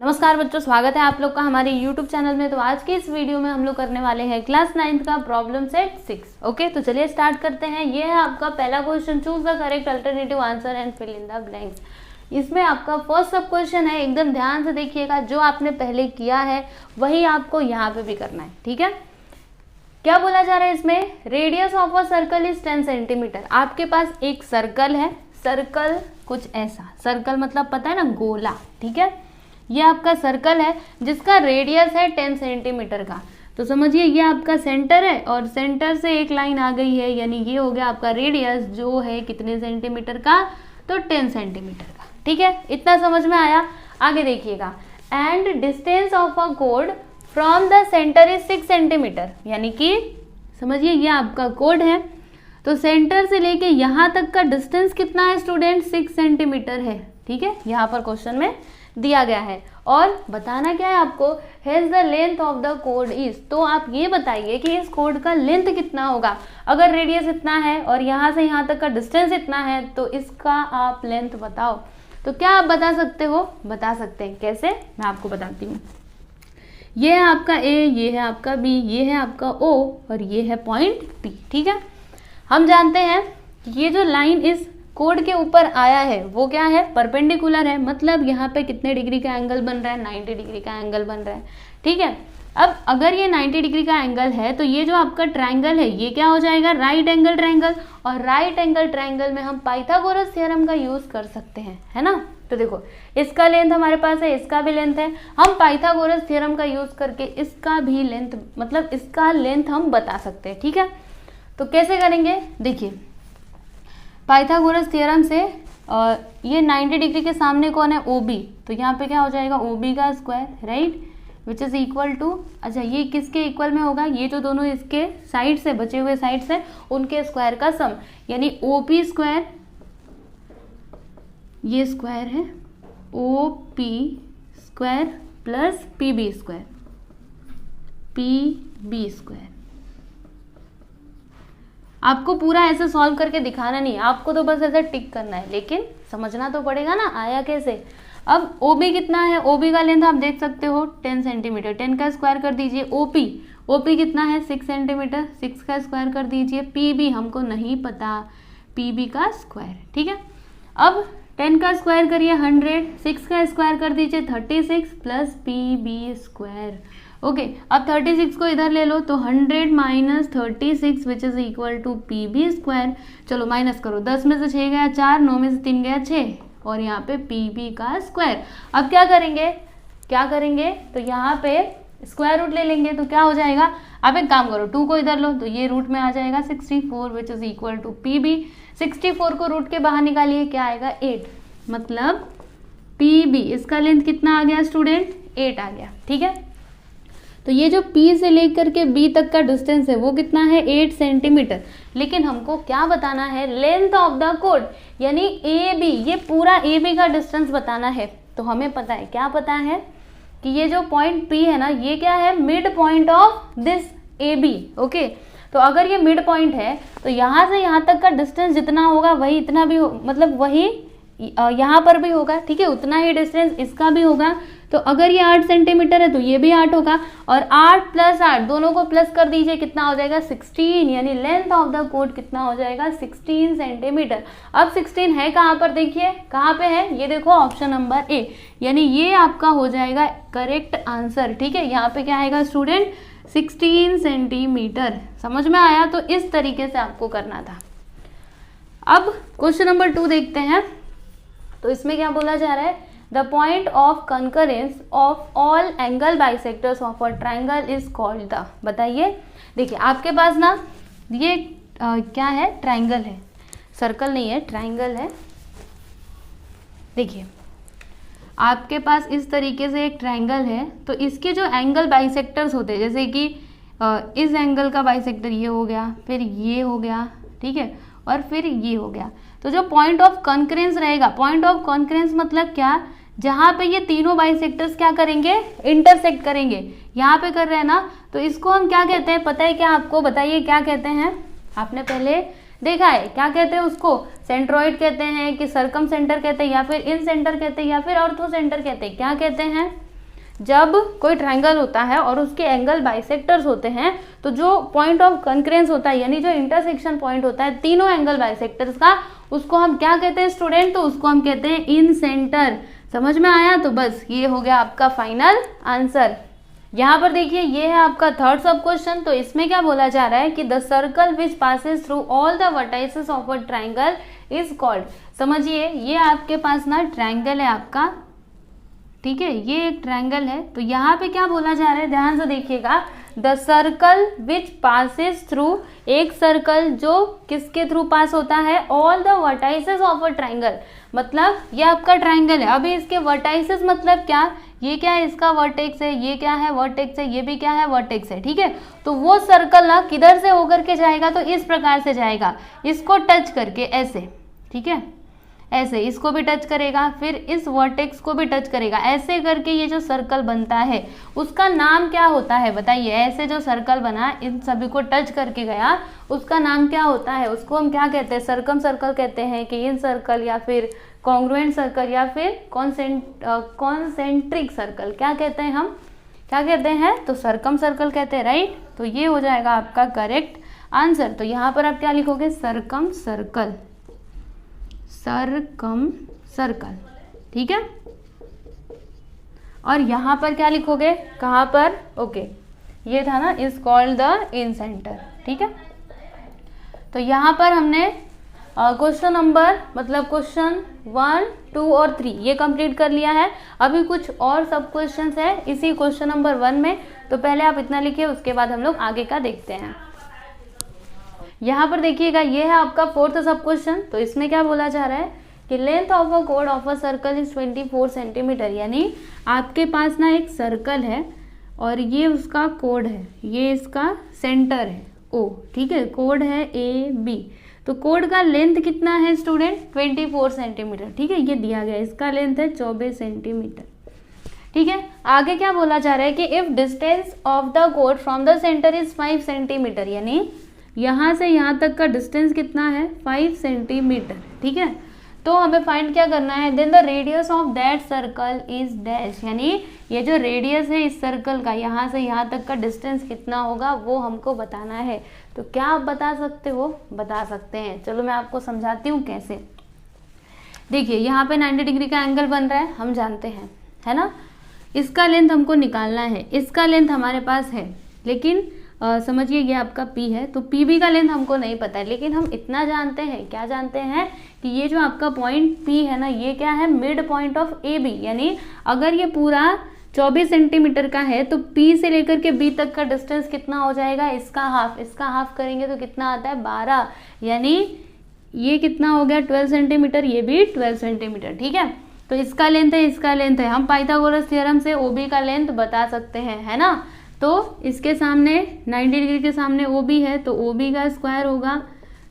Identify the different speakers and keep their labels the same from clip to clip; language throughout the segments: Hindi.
Speaker 1: नमस्कार बच्चों, स्वागत है आप लोग का हमारे YouTube चैनल में। तो आज की इस वीडियो में हम लोग करने वाले हैं क्लास 9th का प्रॉब्लम सेट 6। ओके, तो चलिए स्टार्ट करते हैं। ये है आपका पहला question, choose the correct alternative answer and fill in the blanks. इसमें आपका फर्स्ट सब क्वेश्चन है, एकदम ध्यान से देखिएगा। जो आपने पहले किया है वही आपको यहाँ पे भी करना है, ठीक है। क्या बोला जा रहा है इसमें? Radius of a circle is 10 centimetre. आपके पास एक सर्कल है, सर्कल कुछ ऐसा, सर्कल मतलब पता है ना, गोला, ठीक है। ये आपका सर्कल है जिसका रेडियस है 10 सेंटीमीटर का। तो समझिए ये आपका सेंटर है और सेंटर से एक लाइन आ गई है, यानी ये हो गया आपका रेडियस जो है कितने सेंटीमीटर का, तो 10 सेंटीमीटर का, ठीक है। इतना समझ में आया। आगे देखिएगा, and distance of a code from the centre is 6 centimetre. यानी कि समझिए ये आपका कोड है, तो सेंटर से लेके यहाँ तक का डिस्टेंस कितना है स्टूडेंट? 6 सेंटीमीटर है, ठीक है। यहाँ पर क्वेश्चन में दिया गया है और बताना क्या है आपको, hedge the length of the code is. तो आप ये बताइए कि इस कोड का लेंथ कितना होगा। अगर रेडियस इतना है और यहाँ से यहाँ तक का डिस्टेंस इतना है, तो इसका आप लेंथ बताओ। तो क्या आप बता सकते हो? बता सकते हैं। कैसे? मैं आपको बताती हूँ। ये है आपका ए, ये है आपका बी, ये है आपका ओ और ये है पॉइंट पी, ठीक है। हम जानते हैं कि ये जो लाइन इस कोड के ऊपर आया है वो क्या है? परपेंडिकुलर है। मतलब यहाँ पे कितने डिग्री का एंगल बन रहा है? 90 डिग्री का एंगल बन रहा है, ठीक है। अब अगर ये 90 डिग्री का एंगल है तो ये जो आपका ट्रायंगल है ये क्या हो जाएगा? Right angle triangle. और राइट एंगल ट्रायंगल में हम पाइथागोरस थ्योरम का यूज कर सकते हैं, है ना। तो देखो इसका लेंथ हमारे पास है, इसका भी लेंथ है। हम पाइथागोरस थ्योरम का यूज करके इसका भी लेंथ, मतलब इसका लेंथ हम बता सकते हैं, ठीक है। तो कैसे करेंगे? देखिए पाइथागोरस थ्योरम से ये 90 डिग्री के सामने कौन है? OB। तो यहाँ पे क्या हो जाएगा? OB का square, right, which is equal to, अच्छा ये किसके इक्वल में होगा? ये जो दोनों इसके साइड से बचे हुए साइड से उनके स्क्वायर का सम, यानी OP स्क्वायर, ये स्क्वायर है OP square plus PB square, PB square. आपको पूरा ऐसे सॉल्व करके दिखाना नहीं है, आपको तो बस ऐसे टिक करना है, लेकिन समझना तो पड़ेगा ना आया कैसे। अब OB कितना है? OB का लेंथ आप देख सकते हो 10 सेंटीमीटर। 10 का स्क्वायर कर दीजिए। OP कितना है? 6 सेंटीमीटर। 6 का स्क्वायर कर दीजिए। PB हमको नहीं पता, PB का स्क्वायर, ठीक है। अब 10 का स्क्वायर करिए 100, 6 का स्क्वायर कर दीजिए 36 प्लस PB स्क्वायर। ओके, अब 36 को इधर ले लो तो 100 minus 36 which is equal to PB square. चलो माइनस करो, 10 में से 6 गया 4, 9 में से 3 गया 6 और यहाँ पे PB का स्क्वायर। अब क्या करेंगे? तो यहाँ पे स्क्वायर रूट ले लेंगे तो क्या हो जाएगा? अब एक काम करो, 2 को इधर लो तो ये रूट में आ जाएगा 64 which is equal to PB। 64 को रूट के बाहर निकालिए, क्या आएगा? 8। मतलब PB इसका लेंथ कितना आ गया स्टूडेंट? 8 आ गया, ठीक है। तो ये जो P से लेकर के B तक का डिस्टेंस है वो कितना है? 8 सेंटीमीटर। लेकिन हमको क्या बताना है? लेंथ ऑफ द कोड, यानी AB, ये पूरा AB का डिस्टेंस बताना है। तो हमें पता है, क्या पता है कि ये जो पॉइंट P है ना, ये क्या है? Mid point of this AB। Okay, तो अगर ये मिड पॉइंट है तो यहाँ से यहाँ तक का डिस्टेंस जितना होगा वही इतना भी मतलब वही यहाँ पर भी होगा, ठीक है, उतना ही डिस्टेंस इसका भी होगा। तो अगर ये 8 सेंटीमीटर है तो ये भी 8 होगा और 8 प्लस 8 दोनों को प्लस कर दीजिए, कितना हो जाएगा? 16। यानी लेंथ ऑफ द कोड कितना हो जाएगा? 16 सेंटीमीटर। अब 16 है कहाँ पर? देखिए कहाँ पे है, ये देखो ऑप्शन नंबर A, यानी ये आपका हो जाएगा करेक्ट आंसर, ठीक है। यहाँ पे क्या आएगा स्टूडेंट? 16 सेंटीमीटर। समझ में आया? तो इस तरीके से आपको करना था। अब क्वेश्चन नंबर 2 देखते हैं। तो इसमें क्या बोला जा रहा है? The point of concurrence of all angle bisectors of a triangle is called the. बताइए, देखिए आपके पास ना ये क्या है? ट्राइंगल है, सर्कल नहीं है, ट्राइंगल है। देखिए आपके पास इस तरीके से एक ट्राइंगल है, तो इसके जो एंगल बाइसेक्टर्स होते हैं, जैसे कि इस एंगल का बाइसेक्टर ये हो गया, फिर ये हो गया, ठीक है, और फिर ये हो गया। तो जो पॉइंट ऑफ कॉन्करेंस रहेगा, पॉइंट ऑफ कॉन्करेंस मतलब क्या? जहाँ पे ये तीनों बाइसेक्टर्स क्या करेंगे? इंटरसेक्ट करेंगे। यहाँ पे कर रहे हैं ना, तो इसको हम क्या कहते हैं? पता है क्या आपको? बताइए क्या कहते हैं? आपने पहले देखा है, क्या कहते हैं उसको? सेंट्रोइड कहते हैं कि सरकम सेंटर कहते हैं या फिर इन सेंटर कहते हैं या फिर ऑर्थो सेंटर कहते हैं? क्या कहते हैं? जब कोई ट्रायंगल होता है और उसके एंगल बाइसेक्टर्स होते हैं तो जो पॉइंट ऑफ कंकरेंस होता है यानी जो इंटरसेक्शन पॉइंट होता है तीनों एंगल बाइसेक्टर्स का, उसको हम क्या कहते हैं स्टूडेंट? तो उसको हम कहते हैं इन सेंटर। समझ में आया? तो बस ये हो गया आपका फाइनल आंसर। यहाँ पर देखिए ये है आपका थर्ड सब क्वेश्चन। तो इसमें क्या बोला जा रहा है कि the circle which passes through all the vertices of a triangle is called. समझिए ये आपके पास ना ट्रायंगल है आपका, ठीक है, ये एक ट्रायंगल है। तो यहाँ पे क्या बोला जा रहा है, ध्यान से देखिएगा, the circle which passes through, एक सर्कल जो किसके थ्रू पास होता है? All the vertices of a triangle. मतलब ये आपका ट्रायंगल है, अभी इसके वर्टाइसेस मतलब क्या? ये क्या है? इसका वर्टेक्स है, ये क्या है? वर्टेक्स है, ये भी क्या है? वर्टेक्स है, ठीक है। तो वो सर्कल ना किधर से होकर के जाएगा? तो इस प्रकार से जाएगा, इसको टच करके ऐसे, ठीक है, ऐसे इसको भी टच करेगा, फिर इस वर्टेक्स को भी टच करेगा, ऐसे करके ये जो सर्कल बनता है उसका नाम क्या होता है बताइए? ऐसे जो सर्कल बना इन सभी को टच करके गया उसका नाम क्या होता है? उसको हम क्या कहते हैं? सर्कम सर्कल कहते हैं कि इन सर्कल, या फिर कॉन्ग्रुएंट सर्कल, या फिर कॉन्सेंट्रिक सर्कल। क्या कहते हैं हम? क्या कहते हैं? तो सर्कम सर्कल कहते हैं, राइट। तो ये हो जाएगा आपका करेक्ट आंसर। तो यहाँ पर आप क्या लिखोगे? सर्कम सर्कल, सर्कम सर्कल, ठीक है। और यहाँ पर क्या लिखोगे? कहाँ पर? ओके, ये था ना, is called the in centre, ठीक है। तो यहाँ पर हमने क्वेश्चन नंबर मतलब क्वेश्चन 1, 2 और 3 ये कंप्लीट कर लिया है। अभी कुछ और सब क्वेश्चंस है इसी क्वेश्चन नंबर 1 में, तो पहले आप इतना लिखिए, उसके बाद हम लोग आगे का देखते हैं। यहाँ पर देखिएगा ये है आपका फोर्थ सब क्वेश्चन। तो इसमें क्या बोला जा रहा है कि length of a code of a circle is 24 centimetre. यानी आपके पास ना एक सर्कल है और ये उसका कोड है, ये इसका सेंटर है ओ, ठीक है, कोड है ए बी। तो कोड का लेंथ कितना है स्टूडेंट? 24 सेंटीमीटर, ठीक है, ये दिया गया, इसका लेंथ है 24 सेंटीमीटर, ठीक है। आगे क्या बोला जा रहा है कि if distance of the code from the centre is 5 centimetre, यानी यहाँ से यहाँ तक का डिस्टेंस कितना है? 5 सेंटीमीटर, ठीक है। तो हमें फाइंड क्या करना है? Then the radius of that circle is dash, यानी ये जो रेडियस है इस सर्कल का, यहाँ से यहाँ तक का डिस्टेंस कितना होगा वो हमको बताना है। तो क्या आप बता सकते हो? बता सकते हैं। चलो मैं आपको समझाती हूँ कैसे। देखिए यहाँ पे 90 डिग्री का एंगल बन रहा है, हम जानते हैं, है ना। इसका लेंथ हमको निकालना है, इसका लेंथ हमारे पास है, लेकिन समझिए ये आपका P है, तो PB का लेंथ हमको नहीं पता है, लेकिन हम इतना जानते हैं, क्या जानते हैं कि ये जो आपका पॉइंट P है ना, ये क्या है? Mid point of AB। यानी अगर ये पूरा 24 सेंटीमीटर का है तो P से लेकर के B तक का डिस्टेंस कितना हो जाएगा? इसका हाफ, इसका हाफ करेंगे तो कितना आता है? 12। यानी ये कितना हो गया? 12 सेंटीमीटर, ये भी 12 सेंटीमीटर, ठीक है। तो इसका लेंथ है, इसका लेंथ है, हम पाइथागोरस थ्योरम से OB का लेंथ बता सकते हैं, है ना। तो इसके सामने 90 डिग्री के सामने OB है, तो OB का स्क्वायर होगा,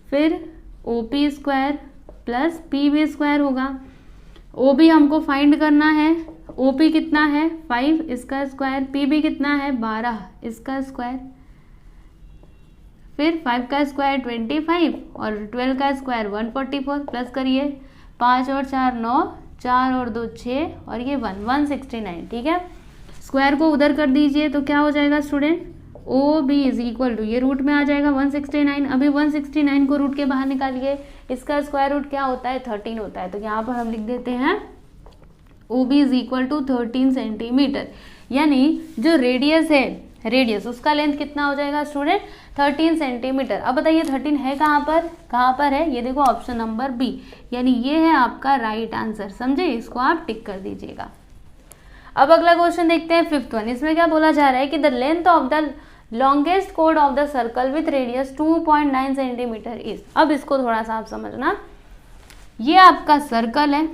Speaker 1: फिर OP square plus PB square होगा। OB हमको फाइंड करना है, OP कितना है? 5, इसका स्क्वायर, PB कितना है? 12, इसका स्क्वायर, फिर 5 का स्क्वायर 25 और 12 का स्क्वायर 144, प्लस करिए 5 और 4 9, 4 और 2 6 और ये 169, ठीक है। स्क्वायर को उधर कर दीजिए तो क्या हो जाएगा student? OB is equal to, ये रूट में आ जाएगा 169। अभी 169 को रूट के बाहर निकालिए, इसका स्क्वायर रूट क्या होता है? 13 होता है। तो यहाँ पर हम लिख देते हैं OB is equal to 13 centimetre. यानी जो रेडियस है, रेडियस उसका लेंथ कितना हो जाएगा स्टूडेंट? 13 सेंटीमीटर। अब बताइए 13 है कहाँ पर? कहाँ पर है? ये देखो ऑप्शन नंबर B, यानी ये है आपका राइट आंसर। समझे? इसको आप टिक कर दीजिएगा। अब अगला क्वेश्चन देखते हैं, 5th वन। इसमें क्या बोला जा रहा है कि the length of the longest code of the circle with radius 2.9 centimetre is. अब इसको थोड़ा सा आप समझना, ये आपका सर्कल है,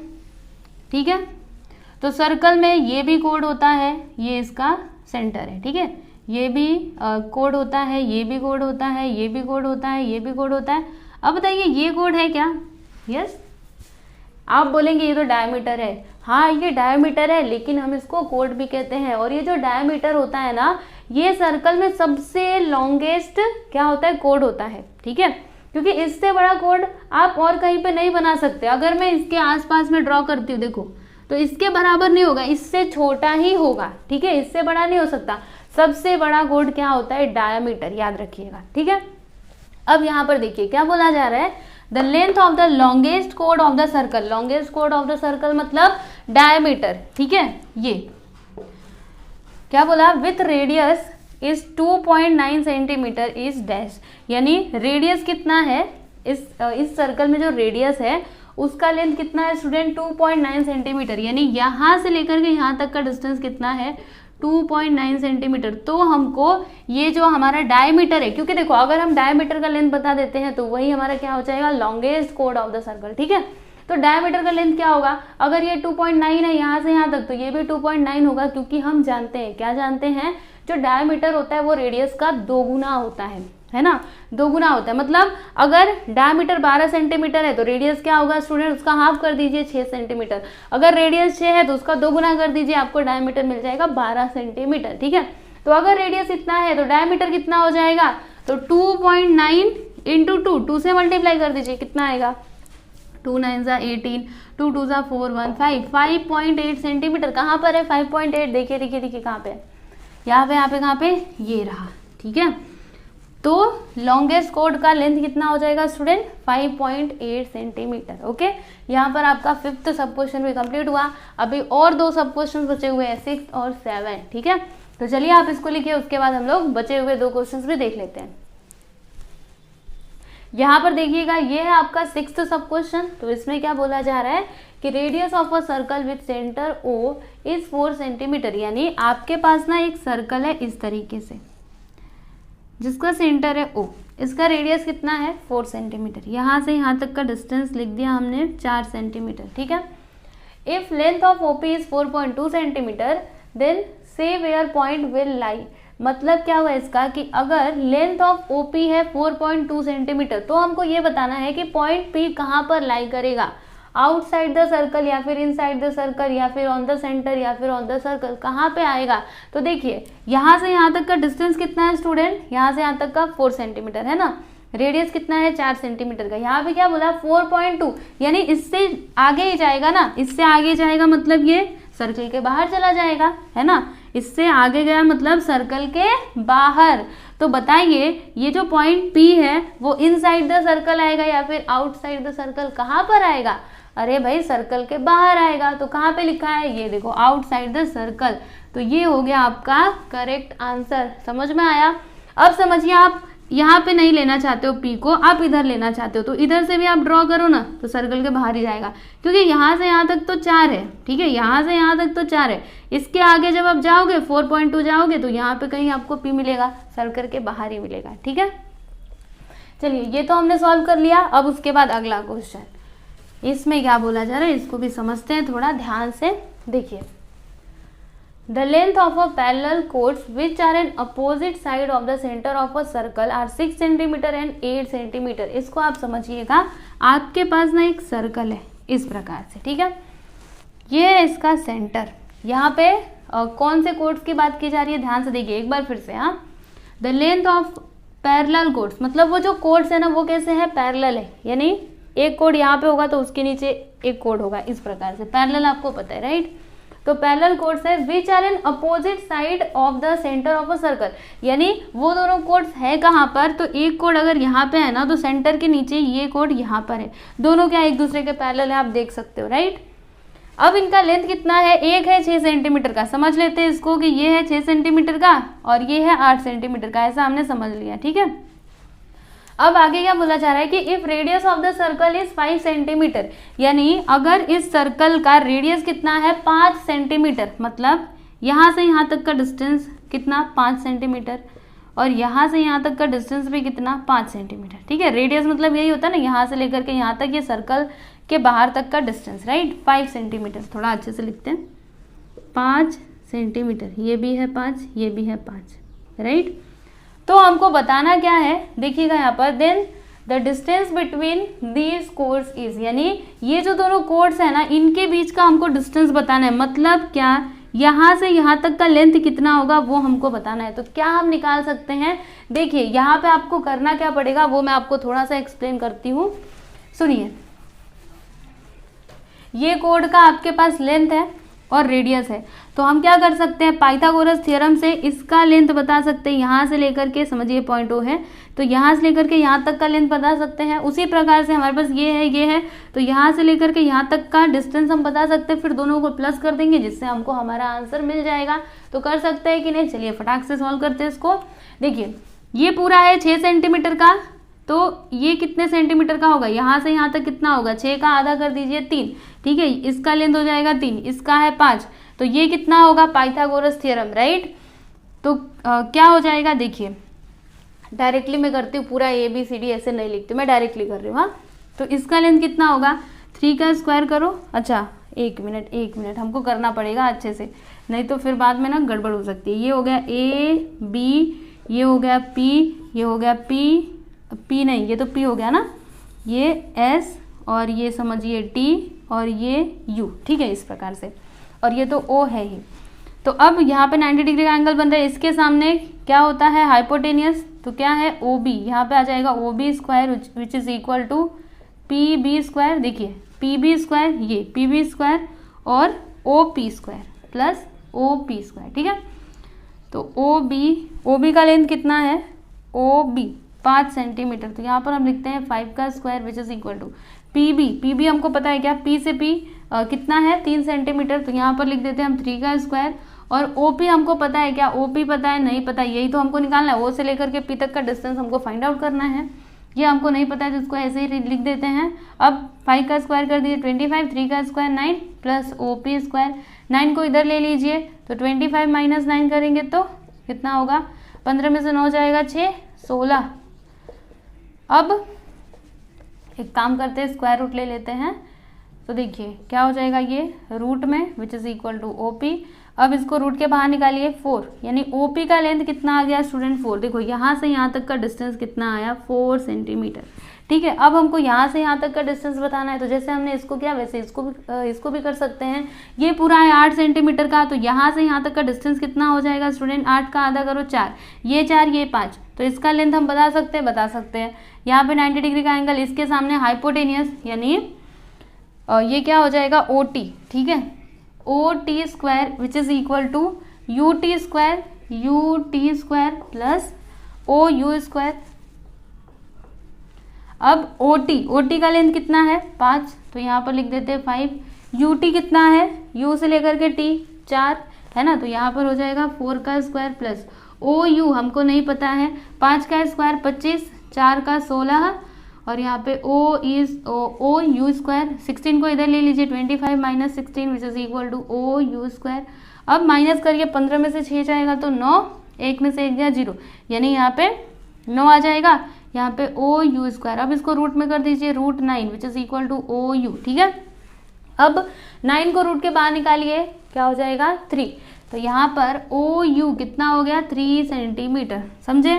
Speaker 1: ठीक है। तो सर्कल में ये भी कोड होता है, ये इसका सेंटर है, ठीक है। ये भी कोड होता है, ये भी कोड होता है, ये भी कोड होता है, ये भी कोड होता है। अब बताइए ये कोड है क्या? यस। आप बोलेंगे ये तो डायमीटर है। हाँ ये डायमीटर है, लेकिन हम इसको कोड भी कहते हैं। और ये जो डायमीटर होता है ना, ये सर्कल में सबसे लॉन्गेस्ट क्या होता है? कोड होता है, ठीक है। क्योंकि इससे बड़ा कोड आप और कहीं पे नहीं बना सकते। अगर मैं इसके आसपास में ड्रॉ करती हूँ, देखो तो इसके बराबर नहीं होगा, इससे छोटा ही होगा, ठीक है, इससे बड़ा नहीं हो सकता। सबसे बड़ा कोड क्या होता है, डायमीटर, याद रखिएगा, ठीक है। अब यहाँ पर देखिए क्या बोला जा रहा है, the length of the longest code of the circle, longest code of the circle मतलब डायमीटर, ठीक है। ये क्या बोला, with radius is 2.9 centimetre is dash, यानी रेडियस कितना है, इस सर्कल में जो रेडियस है उसका लेंथ कितना है स्टूडेंट, 2.9 सेंटीमीटर, यानी यहाँ से लेकर के यहाँ तक का डिस्टेंस कितना है, 2.9 सेंटीमीटर। तो हमको ये जो हमारा डायमीटर है, क्योंकि देखो अगर हम डायमीटर का लेंथ बता देते हैं तो वही हमारा क्या हो जाएगा, longest code of the circle, ठीक है। तो डायमीटर का लेंथ क्या होगा, अगर ये 2.9 है यहाँ से यहाँ तक, तो ये भी 2.9 होगा, क्योंकि हम जानते हैं, क्या जानते हैं, जो डायमीटर होता है वो रेडियस का 2 गुना होता है ना, 2 गुना होता है। मतलब अगर डायमीटर 12 सेंटीमीटर है तो रेडियस क्या होगा स्टूडेंट, उसका हाफ कर दीजिए 6 सेंटीमीटर। अगर रेडियस 6 है तो उसका 2 गुना कर दीजिए, आपको डायमीटर मिल जाएगा 12 सेंटीमीटर, ठीक है। तो अगर रेडियस इतना है तो डायमीटर कितना हो जाएगा, तो 2.9 इंटू 2 से मल्टीप्लाई कर दीजिए, कितना आएगा, 2 9 ज़ा 18, 2 2 ज़ा 4 1 5, 5.8 सेंटीमीटर। कहाँ पर है 5.8, देखिए देखिए देखिए कहाँ पे, यहाँ पे कहाँ पे, ये रहा, ठीक है। तो लॉन्गेस्ट कोड का लेंथ कितना हो जाएगा स्टूडेंट, 5.8 सेंटीमीटर, ओके। यहाँ पर आपका 5th सब क्वेश्चन भी कंप्लीट हुआ। अभी और 2 सब क्वेश्चन बचे हुए हैं, 6 और 7, ठीक है। तो चलिए आप इसको लिखिए, उसके बाद हम लोग बचे हुए 2 क्वेश्चन भी देख लेते हैं। यहाँ पर देखिएगा, ये है आपका 6th सब क्वेश्चन। तो इसमें क्या बोला जा रहा है कि radius of a circle with centre O is 4 centimetre, यानी आपके पास ना एक सर्कल है इस तरीके से, जिसका सेंटर है ओ, इसका रेडियस कितना है 4 सेंटीमीटर, यहाँ से यहाँ तक का डिस्टेंस लिख दिया हमने 4 सेंटीमीटर, ठीक है। If length of OP is 4.2 centimetre then say where point will lie, मतलब क्या हुआ इसका कि अगर लेंथ ऑफ ओपी है 4.2 सेंटीमीटर तो हमको ये बताना है कि पॉइंट पी कहाँ पर लाई करेगा, आउटसाइड द सर्कल या फिर इनसाइड द सर्कल या फिर ऑन द सेंटर या फिर ऑन द सर्कल, कहाँ पे आएगा। तो देखिए यहाँ से यहाँ तक का डिस्टेंस कितना है स्टूडेंट, यहाँ से यहाँ तक का 4 सेंटीमीटर है ना, रेडियस कितना है 4 सेंटीमीटर का, यहाँ पे क्या बोला 4.2, यानी इससे आगे ही जाएगा ना, इससे आगे जाएगा मतलब ये सर्कल के बाहर चला जाएगा, है ना, इससे आगे गया मतलब सर्कल के बाहर। तो बताइए ये जो पॉइंट P है वो इनसाइड द सर्कल आएगा या फिर आउटसाइड द सर्कल, कहाँ पर आएगा, अरे भाई सर्कल के बाहर आएगा। तो कहाँ पे लिखा है, ये देखो आउटसाइड द सर्कल। तो ये हो गया आपका करेक्ट आंसर, समझ में आया। अब समझिए आप यहाँ पे नहीं लेना चाहते हो P को, आप इधर लेना चाहते हो, तो इधर से भी आप ड्रॉ करो ना, तो सर्कल के बाहर ही जाएगा, क्योंकि यहाँ से यहाँ तक तो 4 है, ठीक है, यहाँ से यहाँ तक तो 4 है। इसके आगे जब आप जाओगे 4.2 जाओगे तो यहाँ पे कहीं आपको P मिलेगा, सर्कल के बाहर ही मिलेगा, ठीक है। चलिए ये तो हमने सॉल्व कर लिया। अब उसके बाद अगला क्वेश्चन, इसमें क्या बोला जा रहा है इसको भी समझते हैं, थोड़ा ध्यान से देखिए। The length of a parallel chords which are in opposite side of the center of a circle are 6 cm and 8 cm। इसको आप समझिएगा, आपके पास ना एक सर्कल है इस प्रकार से, ठीक है, ये है इसका सेंटर। यहाँ पे कौन से कोड्स की बात की जा रही है, ध्यान से देखिए एक बार फिर से। हाँ, the length of parallel codes, मतलब वो जो कोड्स है ना वो कैसे है, पैरेलल है, यानी एक कोड यहाँ पे होगा तो उसके नीचे एक कोड होगा, इस प्रकार से। पैरेलल आपको पता है, राइट। तो पैरेलल कोड्स है which are in opposite side of the centre of a circle, यानी वो दोनों कोड्स है कहाँ पर, तो एक कोड अगर यहाँ पे है ना तो सेंटर के नीचे ये कोड यहाँ पर है, दोनों क्या एक दूसरे के पैरेलल है, आप देख सकते हो, राइट। अब इनका लेंथ कितना है, एक है 6 सेंटीमीटर का, समझ लेते हैं इसको कि ये है 6 सेंटीमीटर का और ये है 8 सेंटीमीटर का, ऐसा हमने समझ लिया, ठीक है। अब आगे क्या बोला जा रहा है कि if radius of the circle is 5 centimetre, यानी अगर इस सर्कल का रेडियस कितना है 5 सेंटीमीटर, मतलब यहाँ से यहाँ तक का डिस्टेंस कितना 5 सेंटीमीटर और यहाँ से यहाँ तक का डिस्टेंस भी कितना 5 सेंटीमीटर, ठीक है। रेडियस मतलब यही होता है ना, यहाँ से लेकर के यहाँ तक ये सर्कल के बाहर तक का डिस्टेंस, राइट। 5 सेंटीमीटर, थोड़ा अच्छे से लिखते हैं, 5 सेंटीमीटर, ये भी है 5, ये भी है 5, राइट। तो हमको बताना क्या है, देखिएगा यहाँ पर, then the distance between these chords is, यानी ये जो दोनों कोड्स है ना इनके बीच का हमको डिस्टेंस बताना है, मतलब क्या, यहाँ से यहाँ तक का लेंथ कितना होगा वो हमको बताना है। तो क्या हम निकाल सकते हैं, देखिए यहाँ पे आपको करना क्या पड़ेगा वो मैं आपको थोड़ा सा एक्सप्लेन करती हूँ, सुनिए। ये कोड का आपके पास लेंथ है और रेडियस है, तो हम क्या कर सकते हैं, पाइथागोरस थ्योरम से इसका लेंथ बता सकते हैं, यहाँ से लेकर के, समझिए पॉइंट ओ है तो यहाँ से लेकर के यहाँ तक का लेंथ बता सकते हैं। उसी प्रकार से हमारे पास ये है तो यहाँ से लेकर के यहाँ तक का डिस्टेंस हम बता सकते हैं, फिर दोनों को प्लस कर देंगे जिससे हमको हमारा आंसर मिल जाएगा। तो कर सकते हैं कि नहीं, चलिए फटाक से सॉल्व करते हैं इसको। देखिए ये पूरा है 6 सेंटीमीटर का, तो ये कितने सेंटीमीटर का होगा, यहाँ से यहाँ तक कितना होगा, 6 का आधा कर दीजिए 3, ठीक है, इसका लेंथ हो जाएगा 3, इसका है 5, तो ये कितना होगा, पाइथागोरस थ्योरम, राइट। तो क्या हो जाएगा, देखिए डायरेक्टली मैं करती हूँ, पूरा ABCD ऐसे नहीं लिखती, मैं डायरेक्टली कर रही हूँ। हाँ, तो इसका लेंथ कितना होगा, 3 का स्क्वायर करो। अच्छा एक मिनट हमको करना पड़ेगा अच्छे से, नहीं तो फिर बाद में ना गड़बड़ हो सकती है। ये हो गया AB, ये हो गया P, ये हो गया P नहीं, ये तो P हो गया ना, ये S और ये समझिए T और ये U, ठीक है, इस प्रकार से, और ये तो O है ही। तो अब यहाँ पे 90 डिग्री का एंगल बन रहा है, इसके सामने क्या होता है, हाइपोटेनियस, तो क्या है OB, यहाँ पे आ जाएगा OB square which is equal to PB square, देखिए PB स्क्वायर, ये PB स्क्वायर और OP square plus OP square, ठीक है। तो OB का लेंथ कितना है, OB 5 सेंटीमीटर, तो यहाँ पर हम लिखते हैं 5 का square which is equal to PB हमको पता है क्या, P से P कितना है 3 सेंटीमीटर, तो यहाँ पर लिख देते हैं हम 3 का स्क्वायर, और OP हमको पता है क्या, OP पता है नहीं पता, यही तो हमको निकालना है, O से लेकर के P तक का डिस्टेंस हमको फाइंड आउट करना है, ये हमको नहीं पता है तो इसको ऐसे ही लिख देते हैं। अब 5 का स्क्वायर कर दीजिए 25, 3 का स्क्वायर 9 प्लस OP स्क्वायर, 9 को इधर ले लीजिए, तो 25 माइनस 9 करेंगे तो कितना होगा, 15 में से 9 जाएगा 6, 16। अब एक काम करते हैं, स्क्वायर रूट ले लेते हैं, तो देखिए क्या हो जाएगा, ये रूट में which is equal to OP। अब इसको रूट के बाहर निकालिए 4, यानी OP का लेंथ कितना आ गया स्टूडेंट 4, देखो यहाँ से यहाँ तक का डिस्टेंस कितना आया 4 सेंटीमीटर, ठीक है। अब हमको यहाँ से यहाँ तक का डिस्टेंस बताना है, तो जैसे हमने इसको किया वैसे इसको भी कर सकते हैं। ये पूरा है 8 सेंटीमीटर का, तो यहाँ से यहाँ तक का डिस्टेंस कितना हो जाएगा स्टूडेंट, 8 का आधा करो 4, ये 4 ये 5, तो इसका लेंथ हम बता सकते हैं। यहाँ पे 90 डिग्री का एंगल, इसके सामने हाइपोटेनियस, यानी ये क्या हो जाएगा OT, ठीक है, OT square which is equal to UT square plus OU square. अब OT का लेंथ कितना है 5, तो यहाँ पर लिख देते हैं 5, UT कितना है, U से लेकर के T 4 है ना, तो यहाँ पर हो जाएगा 4 का स्क्वायर प्लस OU हमको नहीं पता है, 5 का स्क्वायर 25, 4 का 16, और यहाँ पे OU स्क्वायर, 16 को इधर ले लीजिए, 25 minus 16 which is equal to OU square. अब माइनस करिए, 15 में से 6 जाएगा तो 9, 1 में से 1 गया 0, यानी यहाँ पे 9 आ जाएगा, यहाँ पे OU स्क्वायर। अब इसको रूट में कर दीजिए, root 9 which is equal to OU, ठीक है। अब 9 को रूट के बाहर निकालिए, क्या हो जाएगा 3, तो यहाँ पर OU कितना हो गया 3 सेंटीमीटर, समझे।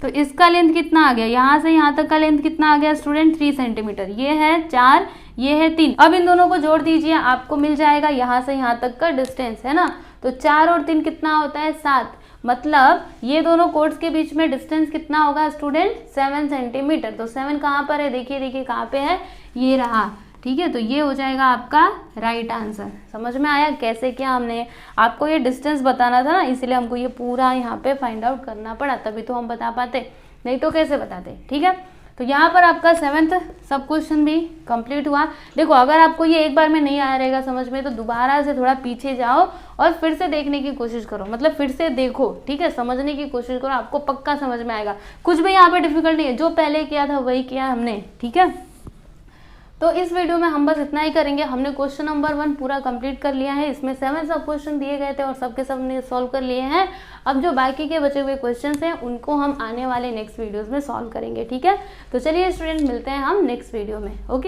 Speaker 1: तो इसका लेंथ कितना आ गया, यहाँ से यहाँ तक का लेंथ कितना आ गया स्टूडेंट 3 सेंटीमीटर, ये है 4, ये है 3। अब इन दोनों को जोड़ दीजिए, आपको मिल जाएगा यहाँ से यहाँ तक का डिस्टेंस, है ना। तो 4 और 3 कितना होता है 7, मतलब ये दोनों कोड्स के बीच में डिस्टेंस कितना होगा स्टूडेंट 7 सेंटीमीटर। तो 7 कहाँ पर है, देखिए कहाँ पे है, ये रहा, ठीक है। तो ये हो जाएगा आपका राइट आंसर। समझ में आया कैसे किया हमने, आपको ये डिस्टेंस बताना था ना, इसलिए हमको ये पूरा यहाँ पे फाइंड आउट करना पड़ा, तभी तो हम बता पाते, नहीं तो कैसे बताते, ठीक है। तो यहाँ पर आपका 7th सब क्वेश्चन भी कंप्लीट हुआ। देखो अगर आपको ये एक बार में नहीं आ रहेगा समझ में, तो दोबारा से थोड़ा पीछे जाओ और फिर से देखने की कोशिश करो, मतलब फिर से देखो, ठीक है, समझने की कोशिश करो, आपको पक्का समझ में आएगा। कुछ भी यहाँ पे डिफिकल्ट नहीं है, जो पहले किया था वही किया हमने, ठीक है। तो इस वीडियो में हम बस इतना ही करेंगे, हमने क्वेश्चन नंबर 1 पूरा कंप्लीट कर लिया है, इसमें 7 सब क्वेश्चन दिए गए थे और सबके सब ने सॉल्व कर लिए हैं। अब जो बाकी के बचे हुए क्वेश्चंस हैं उनको हम आने वाले नेक्स्ट वीडियोस में सॉल्व करेंगे, ठीक है। तो चलिए स्टूडेंट, मिलते हैं हम नेक्स्ट वीडियो में, ओके।